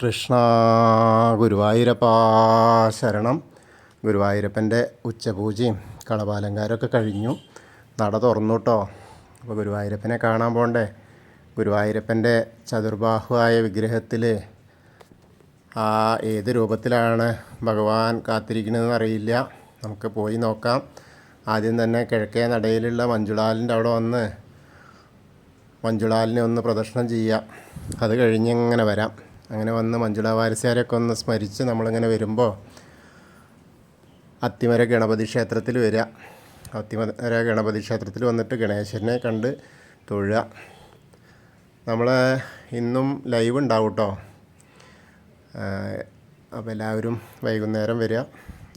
കൃഷ്ണ ഗുരുവായൂരപ്പ ശരണം. ഗുരുവായൂരപ്പൻ്റെ ഉച്ചപൂജയും കളഭാലങ്കാരമൊക്കെ കഴിഞ്ഞു. നട തുറന്നു കേട്ടോ. അപ്പോൾ ഗുരുവായൂരപ്പനെ കാണാൻ പോകണ്ടേ. ഗുരുവായൂരപ്പൻ്റെ ചതുർബാഹുവായ വിഗ്രഹത്തിൽ ഏത് രൂപത്തിലാണ് ഭഗവാൻ കാത്തിരിക്കണമെന്ന് അറിയില്ല. നമുക്ക് പോയി നോക്കാം. ആദ്യം തന്നെ കിഴക്കേ നടയിലുള്ള മഞ്ജുളാലിൻ്റെ അവിടെ വന്ന് മഞ്ജുളാലിനെ ഒന്ന് പ്രദക്ഷിണം ചെയ്യാം. അത് കഴിഞ്ഞിങ്ങനെ വരാം. അങ്ങനെ വന്ന് മഞ്ജുള വാരസ്യാരെയൊക്കെ ഒന്ന് സ്മരിച്ച് നമ്മളിങ്ങനെ വരുമ്പോൾ അത്തിമര ഗണപതി ക്ഷേത്രത്തിൽ വരിക. അത്തിമര ഗണപതി ക്ഷേത്രത്തിൽ വന്നിട്ട് ഗണേശനെ കണ്ട് തൊഴുക. നമ്മൾ ഇന്നും ലൈവ് ഉണ്ടാവും കേട്ടോ. അപ്പോൾ എല്ലാവരും വൈകുന്നേരം വരിക.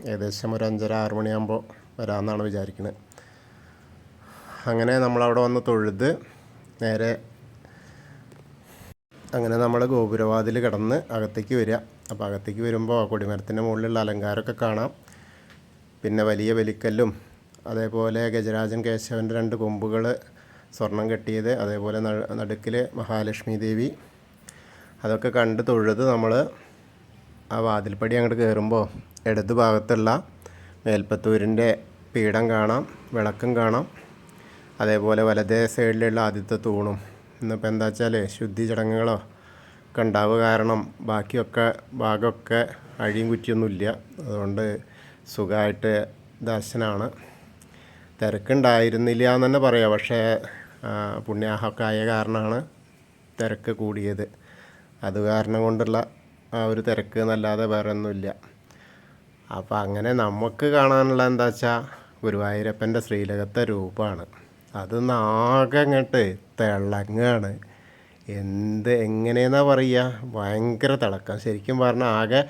ഏകദേശം ഒരു 5:30-6 മണിയാകുമ്പോൾ വരാമെന്നാണ് വിചാരിക്കുന്നത്. അങ്ങനെ നമ്മളവിടെ വന്ന് തൊഴുത് നേരെ അങ്ങനെ നമ്മൾ ഗോപുരവാതിൽ കടന്ന് അകത്തേക്ക് വരിക. അപ്പോൾ അകത്തേക്ക് വരുമ്പോൾ കൊടിമരത്തിൻ്റെ മുകളിലുള്ള അലങ്കാരമൊക്കെ കാണാം. പിന്നെ വലിയ ബലിക്കല്ലും അതേപോലെ ഗജരാജൻ കേശവൻ്റെ 2 കൊമ്പുകൾ സ്വർണം കെട്ടിയത്, അതേപോലെ നടുക്കിൽ മഹാലക്ഷ്മി ദേവി, അതൊക്കെ കണ്ട് തൊഴുത് നമ്മൾ ആ വാതിൽപ്പടി അങ്ങോട്ട് കയറുമ്പോൾ ഇടത് ഭാഗത്തുള്ള മേൽപ്പത്തൂരിൻ്റെ പീഠം കാണാം, വിളക്കും കാണാം. അതേപോലെ വലതേ സൈഡിലുള്ള ആദ്യത്തെ തൂണും. ഇന്നിപ്പോൾ എന്താ വെച്ചാൽ ശുദ്ധി ചടങ്ങുകളോ ഒക്കെ ഉണ്ടാവുക കാരണം ഭാഗമൊക്കെ അഴിയും കുറ്റിയൊന്നുമില്ല. അതുകൊണ്ട് സുഖമായിട്ട് ദർശനമാണ്. തിരക്കുണ്ടായിരുന്നില്ല എന്ന് തന്നെ പറയാം. പക്ഷേ പുണ്യാഹമൊക്കെ ആയ കാരണമാണ് തിരക്ക് കൂടിയത്. അത് കാരണം കൊണ്ടുള്ള ആ ഒരു തിരക്ക് എന്നല്ലാതെ വേറെ ഒന്നുമില്ല. അപ്പോൾ അങ്ങനെ നമുക്ക് കാണാനുള്ള എന്താ വെച്ചാൽ ഗുരുവായൂരപ്പൻ്റെ ശ്രീലകത്തെ രൂപമാണ്. അത് ആകെ അങ്ങോട്ട് തിളങ്ങാണ്. എങ്ങനെയെന്നാ പറയുക, ഭയങ്കര തിളക്കം. ശരിക്കും പറഞ്ഞാൽ ആകെ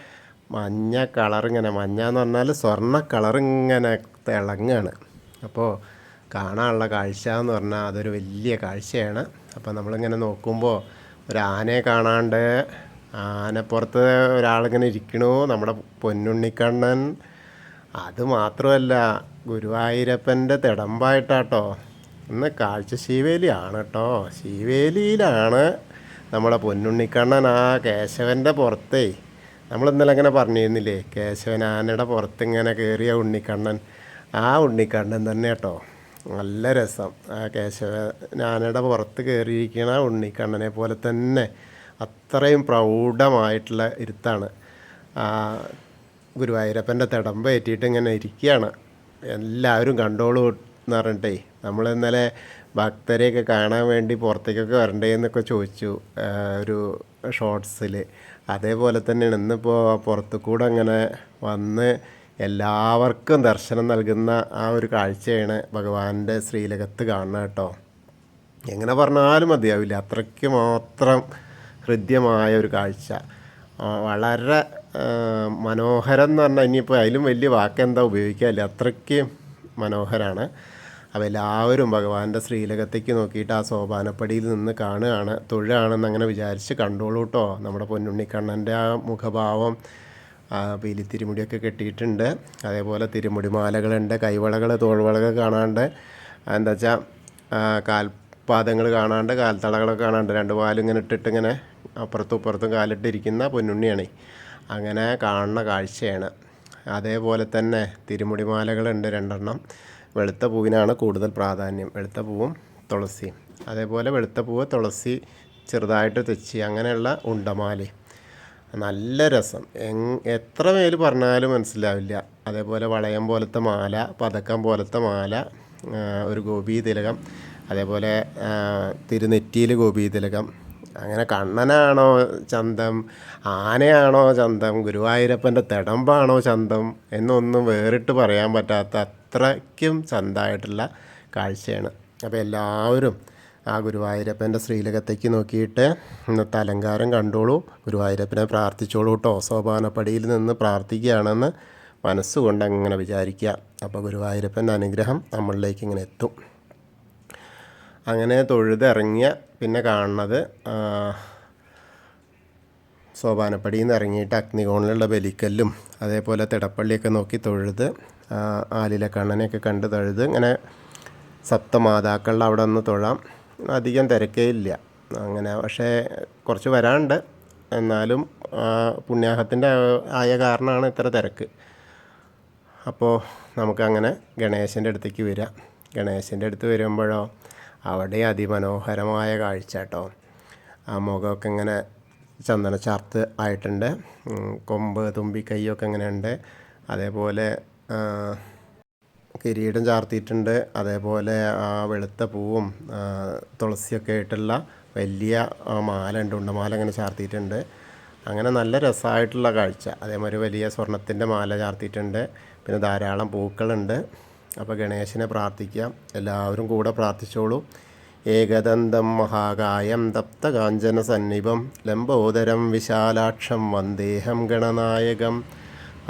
മഞ്ഞ കളറിങ്ങനെ, മഞ്ഞ എന്ന് പറഞ്ഞാൽ സ്വർണ്ണ കളറിങ്ങനെ തിളങ്ങാണ്. അപ്പോൾ കാണാനുള്ള കാഴ്ച എന്ന് പറഞ്ഞാൽ അതൊരു വലിയ കാഴ്ചയാണ്. അപ്പോൾ നമ്മളിങ്ങനെ നോക്കുമ്പോൾ ഒരു ആനയെ കാണാണ്ട്, ആനപ്പുറത്ത് ഒരാളിങ്ങനെ ഇരിക്കണു, നമ്മുടെ പൊന്നുണ്ണിക്കണ്ണൻ. അത് മാത്രമല്ല ഗുരുവായൂരപ്പൻ്റെ തിടമ്പായിട്ടാട്ടോ ഇന്ന് കാഴ്ച. ശീവേലിയാണ് കേട്ടോ. ശീവേലിയിലാണ് നമ്മുടെ പൊന്നുണ്ണിക്കണ്ണൻ. ആ കേശവൻ്റെ പുറത്തേ നമ്മൾ ഇന്നലെ അങ്ങനെ പറഞ്ഞിരുന്നില്ലേ, കേശവൻ ആനയുടെ പുറത്ത് ഇങ്ങനെ കയറിയ ഉണ്ണിക്കണ്ണൻ. ആ ഉണ്ണിക്കണ്ണൻ തന്നെ കേട്ടോ. നല്ല രസം. ആ കേശവൻ ആനയുടെ പുറത്ത് കയറിയിരിക്കണ ഉണ്ണിക്കണ്ണനെ പോലെ തന്നെ അത്രയും പ്രൗഢമായിട്ടുള്ള ഇരുത്താണ്. ഗുരുവായൂരപ്പൻ്റെ തിടമ്പ് ഏറ്റിയിട്ട് ഇങ്ങനെ ഇരിക്കുകയാണ്. എല്ലാവരും കണ്ടോളൂ എന്ന് പറഞ്ഞിട്ടേ നമ്മൾ ഇന്നലെ ഭക്തരെയൊക്കെ കാണാൻ വേണ്ടി പുറത്തേക്കൊക്കെ വരണ്ടേ എന്നൊക്കെ ചോദിച്ചു ഒരു ഷോർട്സിൽ. അതേപോലെ തന്നെയാണ് ഇന്നിപ്പോൾ പുറത്തു കൂടെ അങ്ങനെ വന്ന് എല്ലാവർക്കും ദർശനം നൽകുന്ന ആ ഒരു കാഴ്ചയാണ് ഭഗവാന്റെ ശ്രീലകത്ത് കാണുന്നത് കേട്ടോ. എങ്ങനെ പറഞ്ഞാലും മതിയാവില്ല, അത്രയ്ക്ക് മാത്രം ഹൃദ്യമായ ഒരു കാഴ്ച. വളരെ മനോഹരം എന്ന് പറഞ്ഞാൽ ഇനിയിപ്പോൾ അതിലും വലിയ വാക്കെന്താ ഉപയോഗിക്കാനില്ല, അത്രയ്ക്ക് മനോഹരമാണ്. അപ്പോൾ എല്ലാവരും ഭഗവാന്റെ ശ്രീലകത്തേക്ക് നോക്കിയിട്ട് ആ സോപാനപ്പടിയിൽ നിന്ന് കാണുകയാണ്, തൊഴുകയാണെന്ന് അങ്ങനെ വിചാരിച്ച് കണ്ടോളൂ കേട്ടോ. നമ്മുടെ പൊന്നുണ്ണിക്കണ്ണൻ്റെ ആ മുഖഭാവം, പീലിത്തിരുമുടിയൊക്കെ കെട്ടിയിട്ടുണ്ട്. അതേപോലെ തിരുമുടി മാലകളുണ്ട്, കൈവളകൾ, തോൾവളകൾ കാണാണ്ട്, എന്താ വെച്ചാൽ കാൽപാദങ്ങൾ കാണാണ്ട്, കാൽത്തളകളൊക്കെ കാണാണ്ട്, 2 പാലും ഇങ്ങനെ ഇട്ടിട്ട് ഇങ്ങനെ അപ്പുറത്തും ഇപ്പുറത്തും കാലിട്ടിരിക്കുന്ന പൊന്നുണ്ണിയാണ്. അങ്ങനെ കാണുന്ന കാഴ്ചയാണ്. അതേപോലെ തന്നെ തിരുമുടി മാലകളുണ്ട് 2 വെളുത്ത പൂവിനാണ് കൂടുതൽ പ്രാധാന്യം. വെളുത്ത പൂവും തുളസിയും. അതേപോലെ വെളുത്ത പൂവ്, തുളസി ചെറുതായിട്ട് തെച്ചി, അങ്ങനെയുള്ള ഉണ്ടമാല. നല്ല രസം. എത്ര മേൽ പറഞ്ഞാലും മനസ്സിലാവില്ല. അതേപോലെ വളയം പോലത്തെ മാല, പതക്കം പോലത്തെ മാല, ഒരു ഗോപീതിലകം, അതേപോലെ തിരുനെറ്റിയിൽ ഗോപീതിലകം. അങ്ങനെ കണ്ണനാണോ ചന്തം, ആനയാണോ ചന്തം, ഗുരുവായൂരപ്പൻ്റെ തിടമ്പാണോ ചന്തം എന്നൊന്നും വേറിട്ട് പറയാൻ പറ്റാത്ത അത്രയ്ക്കും ചന്തമായിട്ടുള്ള കാഴ്ചയാണ്. അപ്പോൾ എല്ലാവരും ആ ഗുരുവായൂരപ്പൻ്റെ ശ്രീലകത്തേക്ക് നോക്കിയിട്ട് ഇന്നത്തെ അലങ്കാരം കണ്ടോളൂ, ഗുരുവായൂരപ്പനെ പ്രാർത്ഥിച്ചോളൂ കേട്ടോ. സോപാനപ്പടിയിൽ നിന്ന് പ്രാർത്ഥിക്കുകയാണെന്ന് മനസ്സുകൊണ്ട് അങ്ങനെ വിചാരിക്കുക. അപ്പോൾ ഗുരുവായൂരപ്പൻ്റെ അനുഗ്രഹം നമ്മളിലേക്ക് ഇങ്ങനെ എത്തും. അങ്ങനെ തൊഴുതിറങ്ങിയ പിന്നെ കാണുന്നത് സോപാനപ്പടിയിൽ നിന്ന് ഇറങ്ങിയിട്ട് അഗ്നികോണിലുള്ള ബലിക്കല്ലും അതേപോലെ തിടപ്പള്ളിയൊക്കെ നോക്കി തൊഴുത് ആലിലെ കണ്ണനെയൊക്കെ കണ്ട് തൊഴുത് ഇങ്ങനെ സപ്തമാതാക്കളുടെ അവിടെ ഒന്ന് തൊഴാം. അധികം തിരക്കേ ഇല്ല അങ്ങനെ. പക്ഷേ കുറച്ച് വരാനുണ്ട്, എന്നാലും പുണ്യാഹത്തിൻ്റെ ആയ കാരണമാണ് ഇത്ര തിരക്ക്. അപ്പോൾ നമുക്കങ്ങനെ ഗണേശൻ്റെ അടുത്തേക്ക് വരാം. ഗണേശൻ്റെ അടുത്ത് വരുമ്പോഴോ അവിടെ അതിമനോഹരമായ കാഴ്ച കേട്ടോ. ആ മുഖമൊക്കെ ഇങ്ങനെ ചന്ദന ചാർത്ത് ആയിട്ടുണ്ട്, കൊമ്പ് തുമ്പി കൈയൊക്കെ ഇങ്ങനെ ഉണ്ട്, അതേപോലെ കിരീടം ചാർത്തിയിട്ടുണ്ട്, അതേപോലെ ആ വെളുത്ത പൂവും തുളസിയൊക്കെ ആയിട്ടുള്ള വലിയ മാല ഉണ്ട്, ഉണ്ടമാല ഇങ്ങനെ ചാർത്തിയിട്ടുണ്ട്. അങ്ങനെ നല്ല രസമായിട്ടുള്ള കാഴ്ച. അതേമാതിരി വലിയ സ്വർണത്തിൻ്റെ മാല ചാർത്തിയിട്ടുണ്ട്, പിന്നെ ധാരാളം പൂക്കളുണ്ട്. അപ്പോൾ ഗണേശനെ പ്രാർത്ഥിക്കാം, എല്ലാവരും കൂടെ പ്രാർത്ഥിച്ചോളൂ. ഏകദന്തം മഹാകായം തപ്തകാഞ്ചന സന്നിഭം ലംബോദരം വിശാലാക്ഷം വന്ദേഹം ഗണനായകം.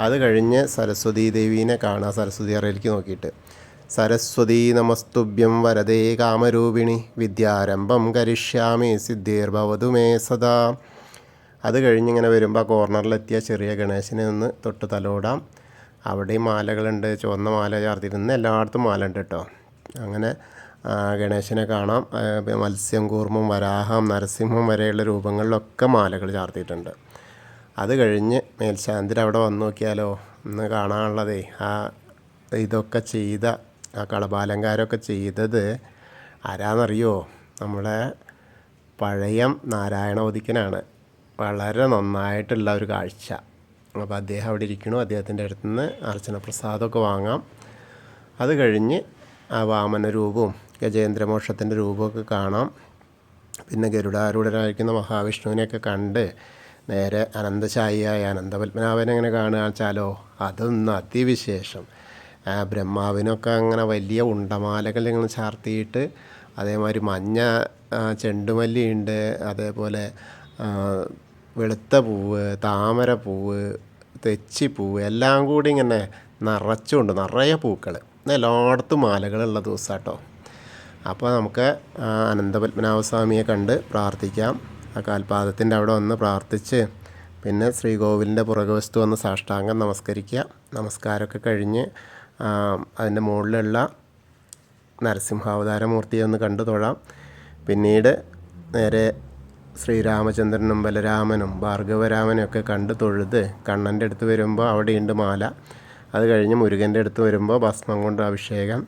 അത് കഴിഞ്ഞ് സരസ്വതീ ദേവീനെ കാണുക, സരസ്വതി അറയിലേക്ക് നോക്കിയിട്ട്. സരസ്വതീ നമസ്തുഭ്യം വരദേ കാമരൂപിണി വിദ്യാരംഭം കരിഷ്യാമി സിദ്ധിർഭവതു മേ സദാ. അത് കഴിഞ്ഞിങ്ങനെ വരുമ്പോൾ ആ കോർണറിലെത്തിയ ചെറിയ ഗണേശനെ ഒന്ന് തൊട്ട് തലോടാം. അവിടെയും മാലകളുണ്ട്, ചുവന്ന മാല ചാർത്തിയിരുന്ന് എല്ലായിടത്തും മാല ഉണ്ട് കേട്ടോ. അങ്ങനെ ഗണേശനെ കാണാം. മത്സ്യം, കൂർമ്മം, വരാഹം, നരസിംഹം വരെയുള്ള രൂപങ്ങളിലൊക്കെ മാലകൾ ചാർത്തിയിട്ടുണ്ട്. അത് കഴിഞ്ഞ് മേൽശാന്തിൽ അവിടെ വന്ന് നോക്കിയാലോ, ഇന്ന് കാണാനുള്ളതേ ഇതൊക്കെ ചെയ്ത ആ കളഭാലങ്കാരമൊക്കെ ചെയ്തത് ആരാന്നറിയോ? നമ്മുടെ പഴയം നാരായണോദിക്കനാണ്. വളരെ നന്നായിട്ടുള്ള ഒരു കാഴ്ച. അപ്പോൾ അദ്ദേഹം അവിടെ ഇരിക്കണു. അദ്ദേഹത്തിൻ്റെ അടുത്ത് നിന്ന് അർച്ചന പ്രസാദമൊക്കെ വാങ്ങാം. അത് കഴിഞ്ഞ് ആ വാമന രൂപവും ഗജേന്ദ്രമോക്ഷത്തിൻ്റെ രൂപമൊക്കെ കാണാം. പിന്നെ ഗരുഡാരൂഢനായിരിക്കുന്ന മഹാവിഷ്ണുവിനെയൊക്കെ കണ്ട് നേരെ അനന്തശായിയായ അനന്തപത്മനാഭനെ എങ്ങനെ കാണുക വെച്ചാലോ, അതൊന്നും അതിവിശേഷം. ബ്രഹ്മാവിനൊക്കെ അങ്ങനെ വലിയ ഉണ്ടമാലകൾ ഇങ്ങനെ ചാർത്തിയിട്ട്, അതേമാതിരി മഞ്ഞ ചെണ്ടുമല്ലിയുണ്ട്, അതേപോലെ വെളുത്ത പൂവ്, താമരപ്പൂവ്, തെച്ചിപ്പൂവ് എല്ലാം കൂടി ഇങ്ങനെ നിറച്ചുകൊണ്ട് നിറയെ പൂക്കൾ, എല്ലായിടത്തും മാലകളുള്ള ദിവസം കേട്ടോ. അപ്പോൾ നമുക്ക് അനന്തപത്മനാഭസ്വാമിയെ കണ്ട് പ്രാർത്ഥിക്കാം. ആ കാൽപാദത്തിൻ്റെ അവിടെ വന്ന് പ്രാർത്ഥിച്ച് പിന്നെ ശ്രീകോവിലിൻ്റെ പുറകുവശത്ത് വന്ന് സാഷ്ടാംഗം നമസ്കരിക്കുക. നമസ്കാരമൊക്കെ കഴിഞ്ഞ് അതിൻ്റെ മുകളിലുള്ള നരസിംഹാവതാരമൂർത്തിയെ ഒന്ന് കണ്ടു തൊഴാം. പിന്നീട് നേരെ ശ്രീരാമചന്ദ്രനും ബലരാമനും ഭാർഗവരാമനും ഒക്കെ കണ്ട് തൊഴുത് കണ്ണൻ്റെ അടുത്ത് വരുമ്പോൾ അവിടെയുണ്ട് മാല. അത് കഴിഞ്ഞ് മുരുകൻ്റെ അടുത്ത് വരുമ്പോൾ ഭസ്മം കൊണ്ട് അഭിഷേകം.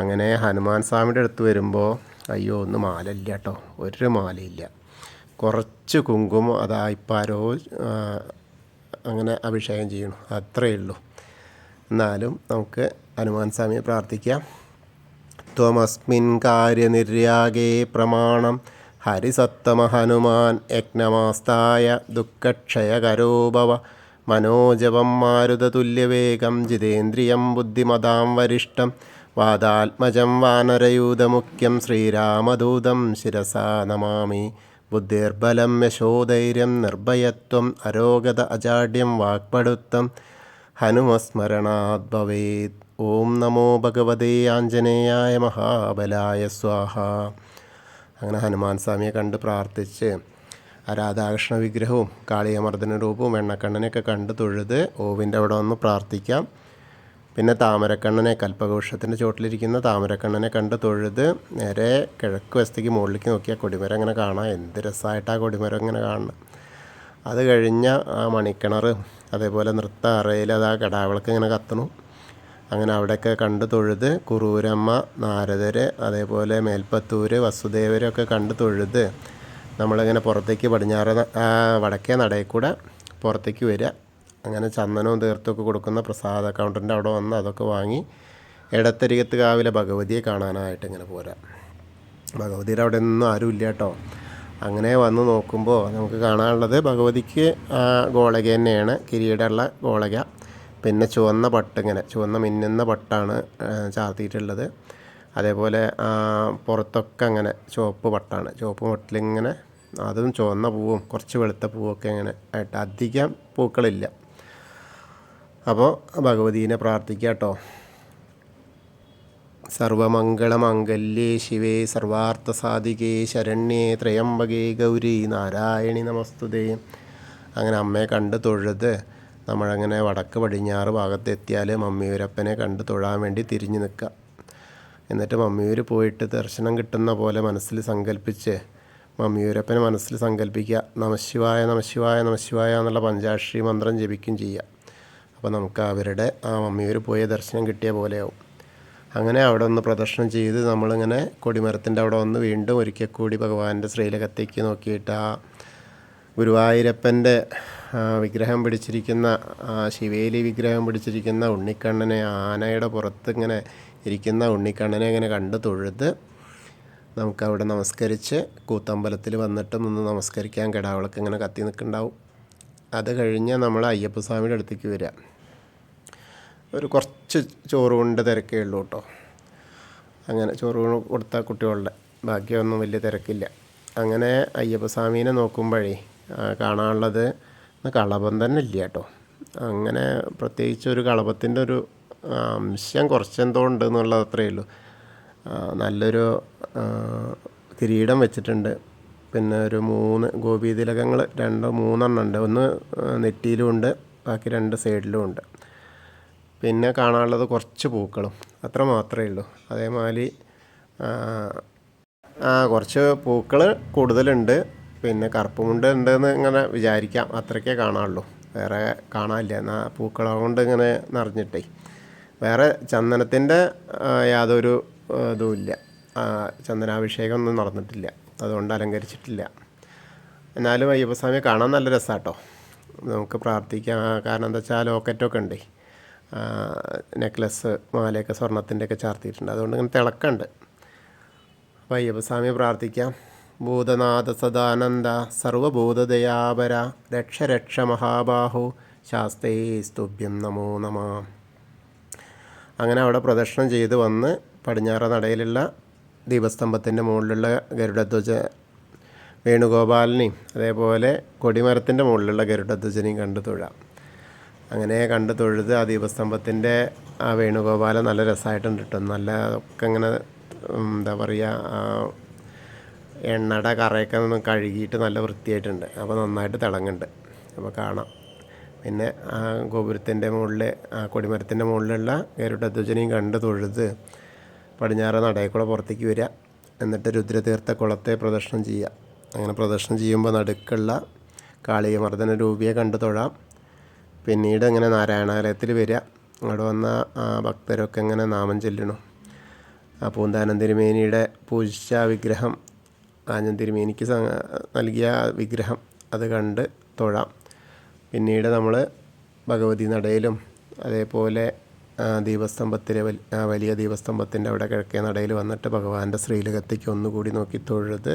അങ്ങനെ ഹനുമാൻ സ്വാമിയുടെ അടുത്ത് വരുമ്പോൾ അയ്യോ ഒന്ന് മാല ഇല്ല കേട്ടോ, ഒരു മാലയില്ല. കുറച്ച് കുങ്കുമം അതാ ഇപ്പാരോ അങ്ങനെ അഭിഷേകം ചെയ്യണം, അത്രയേ ഉള്ളൂ. എന്നാലും നമുക്ക് ഹനുമാൻ സ്വാമിയെ പ്രാർത്ഥിക്കാം. ത്വമസ്മിൻ കാര്യനിര്യാഗേ പ്രമാണം ഹരിസത്തമ ഹനുമാൻ യജ്ഞമാസ്തായ ദുഃഖക്ഷയകരോ ഭവ മനോജവം മാരുതതുല്യവേഗം ജിതേന്ദ്രിയം ബുദ്ധിമതാം വരിഷ്ടം വാദാത്മജം വാനരയൂതമുഖ്യം ശ്രീരാമദൂതം ശിരസാ നമാമി. ബുദ്ധിർബലം യശോധൈര്യം നിർഭയത്വം അരോഗത അജാഡ്യം വാക്പടുത്തം ഹനുമസ്മരണാത് ഭവേത്. ഓം നമോ ഭഗവതേ ആഞ്ജനേയായ മഹാബലായ സ്വാഹ. അങ്ങനെ ഹനുമാൻ സ്വാമിയെ കണ്ട് പ്രാർത്ഥിച്ച് ആ രാധാകൃഷ്ണ വിഗ്രഹവും കാളിയമർദ്ദന രൂപവും വെണ്ണക്കണ്ണനെയൊക്കെ കണ്ട് തൊഴുത് ഓവിൻ്റെ അവിടെ വന്ന് പ്രാർത്ഥിക്കാം. പിന്നെ താമരക്കണ്ണനെ, കൽപ്പകവൃക്ഷത്തിൻ്റെ ചോട്ടിലിരിക്കുന്ന താമരക്കണ്ണനെ കണ്ട് തൊഴുത് നേരെ കിഴക്ക് വശത്തേക്ക് മുകളിലേക്ക് നോക്കിയാൽ കൊടിമരം അങ്ങനെ കാണാം. എന്ത് രസമായിട്ട് ആ കൊടിമരം ഇങ്ങനെ കാണണം. അത് കഴിഞ്ഞ ആ മണിക്കിണർ, അതേപോലെ നൃത്ത അറയിൽ അത് ആ കടാവിളക്ക് ഇങ്ങനെ കത്തണു. അങ്ങനെ അവിടെയൊക്കെ കണ്ട് തൊഴുത് കുറൂരമ്മ, നാരദർ, അതേപോലെ മേൽപ്പത്തൂർ, വസുദേവരൊക്കെ കണ്ട് തൊഴുത് നമ്മളിങ്ങനെ പുറത്തേക്ക് വടക്കേ നടയിൽ കൂടെ പുറത്തേക്ക് വരിക. അങ്ങനെ ചന്ദനവും തീർത്തൊക്കെ കൊടുക്കുന്ന പ്രസാദ കൗണ്ടറിൻ്റെ അവിടെ വന്ന് അതൊക്കെ വാങ്ങി ഇടത്തരികത്ത് കാവിലെ ഭഗവതിയെ കാണാനായിട്ട് ഇങ്ങനെ പോരാം. ഭഗവതിയുടെ അവിടെ ഒന്നും ആരും ഇല്ല കേട്ടോ. അങ്ങനെ വന്ന് നോക്കുമ്പോൾ നമുക്ക് കാണാനുള്ളത് ഭഗവതിക്ക് ഗോളക തന്നെയാണ്, കിരീടമുള്ള ഗോളക. പിന്നെ ചുവന്ന പട്ട്, ഇങ്ങനെ ചുവന്ന മിന്നുന്ന പട്ടാണ് ചാർത്തിയിട്ടുള്ളത്. അതേപോലെ പുറത്തൊക്കെ അങ്ങനെ ചുവപ്പ് പട്ടാണ്, ചുവപ്പ് പട്ടിലിങ്ങനെ അതും ചുവന്ന പൂവും കുറച്ച് വെളുത്ത പൂവൊക്കെ ഇങ്ങനെ ആയിട്ട്, അധികം പൂക്കളില്ല. അപ്പോൾ ഭഗവതീനെ പ്രാർത്ഥിക്കുക കേട്ടോ. സർവമംഗളമംഗല്യേ ശിവേ സർവാർത്ഥസാധികേ ശരണ്യേ ത്രയംബകേ ഗൗരി നാരായണി നമസ്തുതേ. അങ്ങനെ അമ്മയെ കണ്ട് തൊഴുത് നമ്മളങ്ങനെ വടക്ക് പടിഞ്ഞാറ് ഭാഗത്തെത്തിയാൽ മമ്മിയൂരപ്പനെ കണ്ട് തൊഴാൻ വേണ്ടി തിരിഞ്ഞു നിൽക്കുക. എന്നിട്ട് മമ്മിയൂർ പോയിട്ട് ദർശനം കിട്ടുന്ന പോലെ മനസ്സിൽ സങ്കല്പിച്ച് മമ്മിയൂരപ്പനെ മനസ്സിൽ സങ്കല്പിക്കുക. നമഃശിവായ നമഃശിവായ നമഃശിവായ എന്നുള്ള പഞ്ചാക്ഷരി മന്ത്രം ജപിക്കുകയും ചെയ്യുക. അപ്പോൾ നമുക്ക് അവരുടെ ആ മമ്മിയൂർ പോയ ദർശനം കിട്ടിയ പോലെയാവും. അങ്ങനെ അവിടെ ഒന്ന് പ്രദർശനം ചെയ്ത് നമ്മളിങ്ങനെ കൊടിമരത്തിൻ്റെ അവിടെ വന്ന് വീണ്ടും ഒരിക്കൽ കൂടി ഭഗവാന്റെ ശ്രീലകത്തേക്ക് നോക്കിയിട്ട് ആ ഗുരുവായൂരപ്പൻ്റെ വിഗ്രഹം പിടിച്ചിരിക്കുന്ന ശിവേലി വിഗ്രഹം പിടിച്ചിരിക്കുന്ന ഉണ്ണിക്കണ്ണനെ, ആനയുടെ പുറത്ത് ഇങ്ങനെ ഇരിക്കുന്ന ഉണ്ണിക്കണ്ണനെ ഇങ്ങനെ കണ്ട് തൊഴുത് നമുക്കവിടെ നമസ്കരിച്ച് കൂത്തമ്പലത്തിൽ വന്നിട്ടും ഒന്ന് നമസ്കരിക്കാൻ കിടാവിളക്ക് ഇങ്ങനെ കത്തി നിൽക്കുന്നുണ്ടാവും. അത് കഴിഞ്ഞ് നമ്മൾ അയ്യപ്പസ്വാമിയുടെ അടുത്തേക്ക് വരിക. ഒരു കുറച്ച് ചോറ് കൊണ്ട് തിരക്കേ ഉള്ളൂ കേട്ടോ. അങ്ങനെ ചോറ് കൊടുത്ത കുട്ടികളുടെ ബാക്കിയൊന്നും വലിയ തിരക്കില്ല. അങ്ങനെ അയ്യപ്പസ്വാമീനെ നോക്കുമ്പോഴേ കാണാനുള്ളത് കളഭം തന്നെ ഇല്ല കേട്ടോ. അങ്ങനെ പ്രത്യേകിച്ച് ഒരു കളഭത്തിൻ്റെ ഒരു അംശം കുറച്ചെന്തോ ഉണ്ട് എന്നുള്ളത് അത്രയേ ഉള്ളൂ. നല്ലൊരു കിരീടം വെച്ചിട്ടുണ്ട്. പിന്നെ ഒരു 3 ഗോപീതിലകങ്ങൾ 2-3 ഉണ്ട്. ഒന്ന് നെറ്റിയിലും ഉണ്ട്, ബാക്കി 2 സൈഡിലും ഉണ്ട്. പിന്നെ കാണാനുള്ളത് കുറച്ച് പൂക്കളും, അത്ര മാത്രമേ ഉള്ളൂ. അതേമാതിരി കുറച്ച് പൂക്കൾ കൂടുതലുണ്ട്. പിന്നെ കറുപ്പുമുണ്ട് ഉണ്ടെന്ന് ഇങ്ങനെ വിചാരിക്കാം. അത്രയ്ക്കേ കാണാനുള്ളൂ, വേറെ കാണാനില്ല. എന്നാൽ പൂക്കള കൊണ്ട് ഇങ്ങനെ നിറഞ്ഞിട്ടേ വേറെ ചന്ദനത്തിൻ്റെ യാതൊരു ഇതുമില്ല. ചന്ദനാഭിഷേകം ഒന്നും നടന്നിട്ടില്ല, അതുകൊണ്ട് അലങ്കരിച്ചിട്ടില്ല. എന്നാലും അയ്യപ്പസ്വാമിയെ കാണാൻ നല്ല രസമാണ് കേട്ടോ. നമുക്ക് പ്രാർത്ഥിക്കാം. കാരണം എന്താ വെച്ചാൽ ലോക്കറ്റൊക്കെ ഉണ്ട്, നെക്ലസ്, മാലയൊക്കെ സ്വർണത്തിൻ്റെയൊക്കെ ചാർത്തിയിട്ടുണ്ട്. അതുകൊണ്ട് ഇങ്ങനെ തിളക്കമുണ്ട്. അപ്പോൾ അയ്യപ്പസ്വാമിയെ പ്രാർത്ഥിക്കാം. ഭൂതനാഥ സദാനന്ദ സർവഭൂതദയാപര രക്ഷ രക്ഷ മഹാബാഹു ശാസ്തേ സ്തുഭ്യം നമോ നമ. അങ്ങനെ അവിടെ പ്രദക്ഷിണം ചെയ്ത് വന്ന് പടിഞ്ഞാറ് നടയിലുള്ള ദീപസ്തംഭത്തിൻ്റെ മുകളിലുള്ള ഗരുഡധ്വജ വേണുഗോപാലിനെയും അതേപോലെ കൊടിമരത്തിൻ്റെ മുകളിലുള്ള ഗരുഡധ്വജനെയും കണ്ടു തൊഴാം. അങ്ങനെ കണ്ടു തൊഴുത് ആ ദീപസ്തംഭത്തിൻ്റെ ആ വേണുഗോപാലം നല്ല രസമായിട്ടുണ്ട് കേട്ടോ. നല്ല ഒക്കെ ഇങ്ങനെ എന്താ പറയുക, എണ്ണയുടെ കറയൊക്കെ ഒന്ന് കഴുകിയിട്ട് നല്ല വൃത്തിയായിട്ടുണ്ട്. അപ്പോൾ നന്നായിട്ട് തിളങ്ങുന്നുണ്ട്, അപ്പോൾ കാണാം. പിന്നെ ആ ഗോപുരത്തിൻ്റെ മുകളിൽ, ആ കൊടിമരത്തിൻ്റെ മുകളിലുള്ള ഗരുഡധ്വജനെയും കണ്ട് തൊഴുത് പടിഞ്ഞാറ് നടയക്കുള്ള പുറത്തേക്ക് വരിക. എന്നിട്ട് രുദ്രതീർത്ഥ കുളത്തെ പ്രദക്ഷിണം ചെയ്യുക. അങ്ങനെ പ്രദക്ഷിണം ചെയ്യുമ്പോൾ നടുക്കുള്ള കാളിയമർദ്ദന രൂപിയെ കണ്ട് തൊഴാം. പിന്നീട് ഇങ്ങനെ നാരായണാലയത്തിൽ വരിക. അവിടെ വന്ന ആ ഭക്തരൊക്കെ ഇങ്ങനെ നാമം ചൊല്ലണം. ആ പൂന്താനം തിരുമേനിയുടെ പൂജിച്ച വിഗ്രഹം, ആഞ്ഞം തിരുമേനിക്ക് നൽകിയ വിഗ്രഹം, അത് കണ്ട് തൊഴാം. പിന്നീട് നമ്മൾ ഭഗവതി നടയിലും അതേപോലെ ദീപസ്തംഭത്തിലെ വലിയ ദീപസ്തംഭത്തിൻ്റെ അവിടെ കിഴക്കേ നടയിൽ വന്നിട്ട് ഭഗവാന്റെ ശ്രീലകത്തേക്ക് ഒന്നുകൂടി നോക്കി തൊഴുത്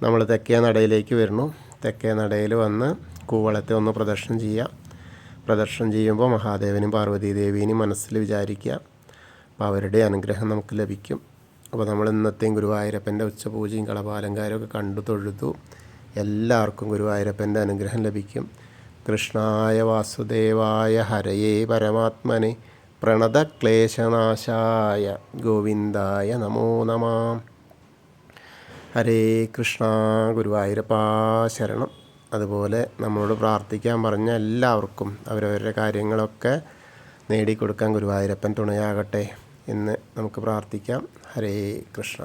നമ്മൾ തെക്കേ നടയിലേക്ക് വരുന്നു. തെക്കേ നടയിൽ വന്ന് കൂവളത്തെ ഒന്ന് പ്രദക്ഷിണം ചെയ്യുക. പ്രദക്ഷിണം ചെയ്യുമ്പോൾ മഹാദേവനും പാർവതീദേവീനും മനസ്സിൽ വിചാരിക്കുക. അപ്പോൾ അവരുടെ അനുഗ്രഹം നമുക്ക് ലഭിക്കും. അപ്പോൾ നമ്മൾ ഇന്നത്തെയും ഗുരുവായൂരപ്പൻ്റെ ഉച്ചപൂജയും കളഭാലങ്കാരവും ഒക്കെ കണ്ടു തൊഴുതു. എല്ലാവർക്കും ഗുരുവായൂരപ്പൻ്റെ അനുഗ്രഹം ലഭിക്കും. കൃഷ്ണായ വാസുദേവായ ഹരയേ പരമാത്മനെ പ്രണതക്ലേശനാശായ ഗോവിന്ദായ നമോ നമ. ഹരേ കൃഷ്ണ. ഗുരുവായൂരപ്പാ ശരണം. അതുപോലെ നമ്മളോട് പ്രാർത്ഥിക്കാൻ പറഞ്ഞ എല്ലാവർക്കും അവരവരുടെ കാര്യങ്ങളൊക്കെ നേടിക്കൊടുക്കാൻ ഗുരുവായൂരപ്പൻ തുണയാകട്ടെ എന്ന് നമുക്ക് പ്രാർത്ഥിക്കാം. ഹരേ കൃഷ്ണ.